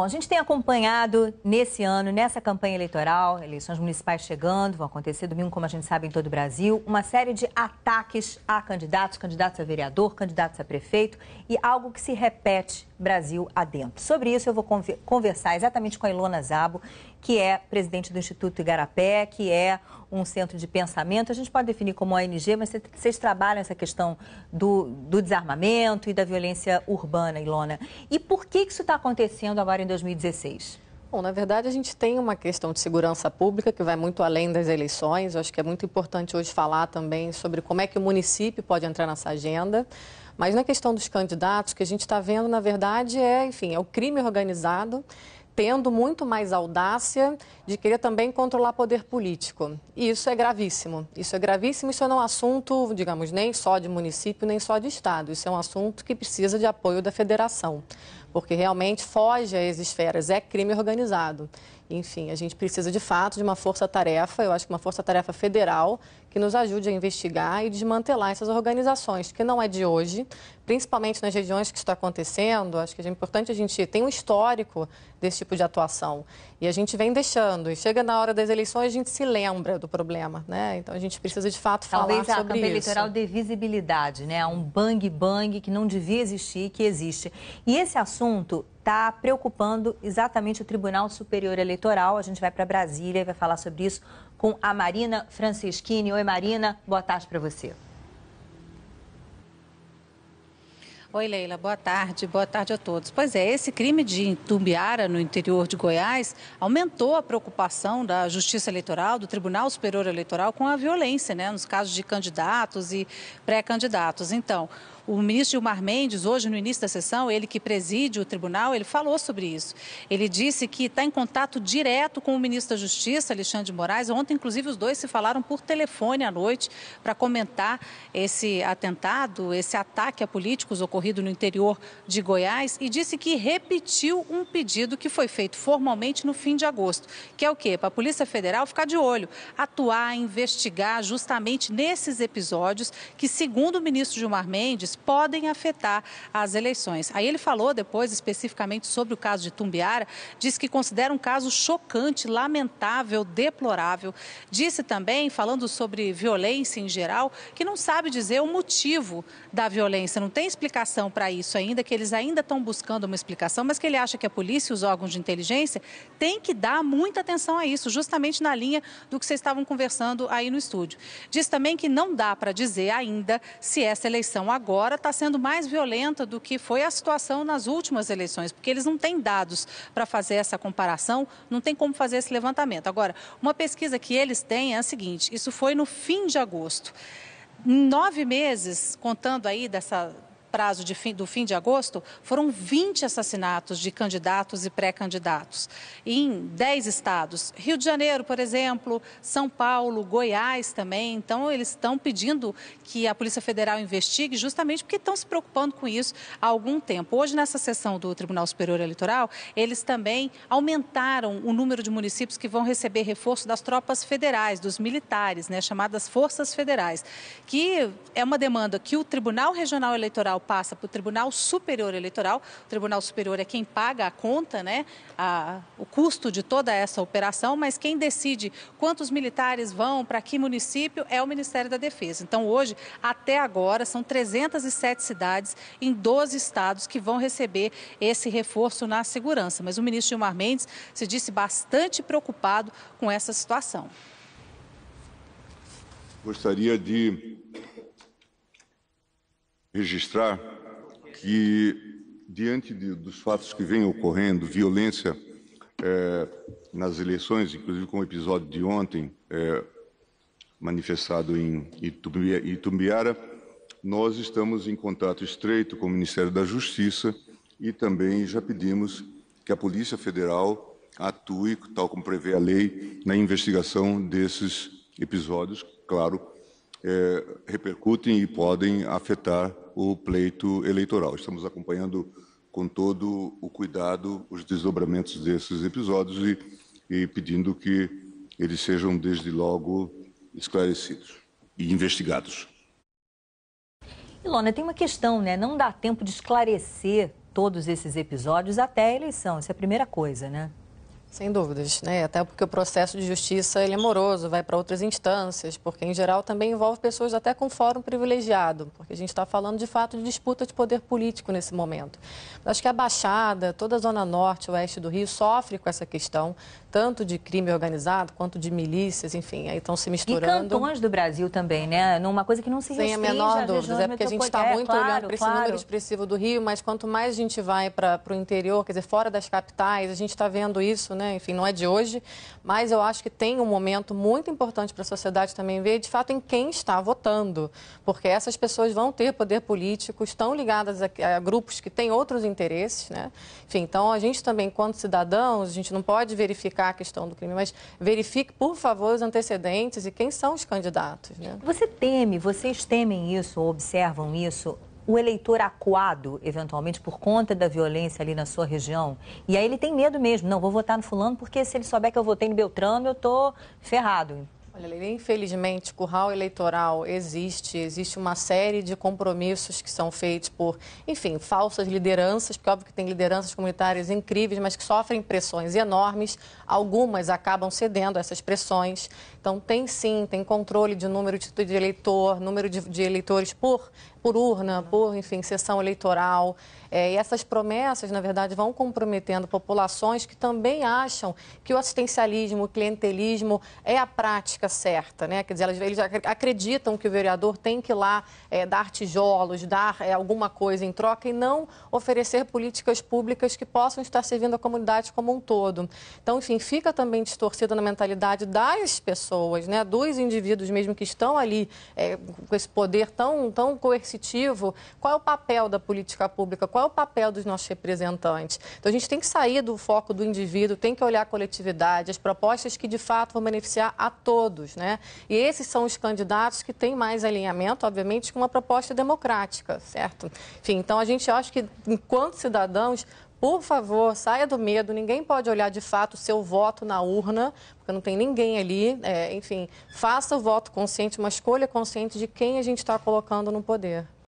Bom, a gente tem acompanhado nesse ano, nessa campanha eleitoral, eleições municipais chegando, vão acontecer domingo, como a gente sabe, em todo o Brasil, uma série de ataques a candidatos, candidatos a vereador, candidatos a prefeito e algo que se repete Brasil adentro. Sobre isso eu vou conversar exatamente com a Ilona Szabo, que é presidente do Instituto Igarapé, que é um centro de pensamento. A gente pode definir como ONG, mas vocês trabalham essa questão do desarmamento e da violência urbana, Ilona. E por que isso está acontecendo agora em 2016? Bom, na verdade, a gente tem uma questão de segurança pública que vai muito além das eleições. Eu acho que é muito importante hoje falar também sobre como é que o município pode entrar nessa agenda. Mas na questão dos candidatos, o que a gente está vendo, na verdade, é o crime organizado tendo muito mais audácia de querer também controlar poder político. E isso é gravíssimo. Isso não é um assunto, digamos, nem só de município, nem só de estado. Isso é um assunto que precisa de apoio da federação, porque realmente foge às esferas, é crime organizado. Enfim, a gente precisa de fato de uma força-tarefa, eu acho que uma força-tarefa federal, que nos ajude a investigar e desmantelar essas organizações, que não é de hoje, principalmente nas regiões que isso está acontecendo. Acho que é importante a gente ter um histórico desse tipo de atuação. E a gente vem deixando, e chega na hora das eleições, a gente se lembra do problema, né? Então a gente precisa de fato falar sobre isso. Talvez a campanha eleitoral dê visibilidade, né? Um bang-bang que não devia existir, que existe. E esse assunto está preocupando exatamente o Tribunal Superior Eleitoral. A gente vai para Brasília e vai falar sobre isso com a Marina Franceschini. Oi, Marina, boa tarde para você. Oi, Leila, boa tarde a todos. Pois é, esse crime de Itumbiara, no interior de Goiás, aumentou a preocupação da Justiça Eleitoral, do Tribunal Superior Eleitoral, com a violência, né, nos casos de candidatos e pré-candidatos. Então, o ministro Gilmar Mendes, hoje no início da sessão, ele que preside o tribunal, ele falou sobre isso. Ele disse que está em contato direto com o ministro da Justiça, Alexandre de Moraes. Ontem, inclusive, os dois se falaram por telefone à noite para comentar esse atentado, esse ataque a políticos ocorrido no interior de Goiás, e disse que repetiu um pedido que foi feito formalmente no fim de agosto, que é o quê? Para a Polícia Federal ficar de olho, atuar, investigar justamente nesses episódios que, segundo o ministro Gilmar Mendes, podem afetar as eleições. Aí ele falou depois especificamente sobre o caso de Itumbiara, disse que considera um caso chocante, lamentável, deplorável. Disse também, falando sobre violência em geral, que não sabe dizer o motivo da violência, não tem explicação para isso ainda, que eles ainda estão buscando uma explicação, mas que ele acha que a polícia e os órgãos de inteligência têm que dar muita atenção a isso, justamente na linha do que vocês estavam conversando aí no estúdio. Diz também que não dá para dizer ainda se essa eleição agora está sendo mais violenta do que foi a situação nas últimas eleições, porque eles não têm dados para fazer essa comparação, não tem como fazer esse levantamento. Agora, uma pesquisa que eles têm é a seguinte, isso foi no fim de agosto. Em 9 meses, contando aí dessa prazo do fim de agosto, foram 20 assassinatos de candidatos e pré-candidatos em 10 estados. Rio de Janeiro, por exemplo, São Paulo, Goiás também. Então, eles estão pedindo que a Polícia Federal investigue justamente porque estão se preocupando com isso há algum tempo. Hoje, nessa sessão do Tribunal Superior Eleitoral, eles também aumentaram o número de municípios que vão receber reforço das tropas federais, dos militares, né, chamadas Forças Federais, que é uma demanda que o Tribunal Regional Eleitoral passa para o Tribunal Superior Eleitoral. O Tribunal Superior é quem paga a conta, né, o custo de toda essa operação, mas quem decide quantos militares vão para que município é o Ministério da Defesa. Então, hoje, até agora, são 307 cidades em 12 estados que vão receber esse reforço na segurança. Mas o ministro Gilmar Mendes se disse bastante preocupado com essa situação. Gostaria de registrar que, diante dos fatos que vêm ocorrendo, violência nas eleições, inclusive com o episódio de ontem manifestado em Itumbiara, nós estamos em contato estreito com o Ministério da Justiça e também já pedimos que a Polícia Federal atue, tal como prevê a lei, na investigação desses episódios, claro, repercutem e podem afetar o pleito eleitoral. Estamos acompanhando com todo o cuidado os desdobramentos desses episódios e pedindo que eles sejam, desde logo, esclarecidos e investigados. Ilona, tem uma questão, né? Não dá tempo de esclarecer todos esses episódios até a eleição. Isso é a primeira coisa, né? Sem dúvidas, né? Até porque o processo de justiça ele é moroso, vai para outras instâncias, porque em geral também envolve pessoas até com fórum privilegiado, porque a gente está falando de fato de disputa de poder político nesse momento. Acho que a Baixada, toda a zona norte, oeste do Rio sofre com essa questão, tanto de crime organizado quanto de milícias, enfim, aí estão se misturando. E cantões do Brasil também, né? Numa coisa que não se restringe. Sem a menor dúvida, é porque a gente está muito olhando para esse número expressivo do Rio, mas quanto mais a gente vai para o interior, quer dizer, fora das capitais, a gente está vendo isso, né? Enfim, não é de hoje, mas eu acho que tem um momento muito importante para a sociedade também ver, de fato, em quem está votando, porque essas pessoas vão ter poder político, estão ligadas a grupos que têm outros interesses, né? Enfim, então a gente também, enquanto cidadãos, a gente não pode verificar a questão do crime, mas verifique, por favor, os antecedentes e quem são os candidatos, né? Vocês temem isso, ou observam isso? O eleitor acuado, eventualmente, por conta da violência ali na sua região, e aí ele tem medo mesmo, não, vou votar no fulano porque se ele souber que eu votei no Beltrano, eu tô ferrado. Olha, infelizmente, curral eleitoral existe uma série de compromissos que são feitos por, enfim, falsas lideranças, porque óbvio que tem lideranças comunitárias incríveis, mas que sofrem pressões enormes, algumas acabam cedendo a essas pressões. Então, tem controle de número de eleitor, número de eleitores por urna, enfim, sessão eleitoral. E essas promessas, na verdade, vão comprometendo populações que também acham que o assistencialismo, o clientelismo é a prática certa, né? Quer dizer, eles acreditam que o vereador tem que ir lá dar tijolos, dar alguma coisa em troca e não oferecer políticas públicas que possam estar servindo a comunidade como um todo. Então, enfim, fica também distorcida na mentalidade das pessoas, né? Dos indivíduos mesmo que estão ali com esse poder tão coercitivo. Qual é o papel da política pública? Qual é o papel dos nossos representantes? Então, a gente tem que sair do foco do indivíduo, tem que olhar a coletividade, as propostas que, de fato, vão beneficiar a todos, né? E esses são os candidatos que têm mais alinhamento, obviamente, com uma proposta democrática, certo? Enfim, então, a gente acha que, enquanto cidadãos, por favor, saia do medo. Ninguém pode olhar, de fato, o seu voto na urna, porque não tem ninguém ali. Enfim, faça o voto consciente, uma escolha consciente de quem a gente está colocando no poder.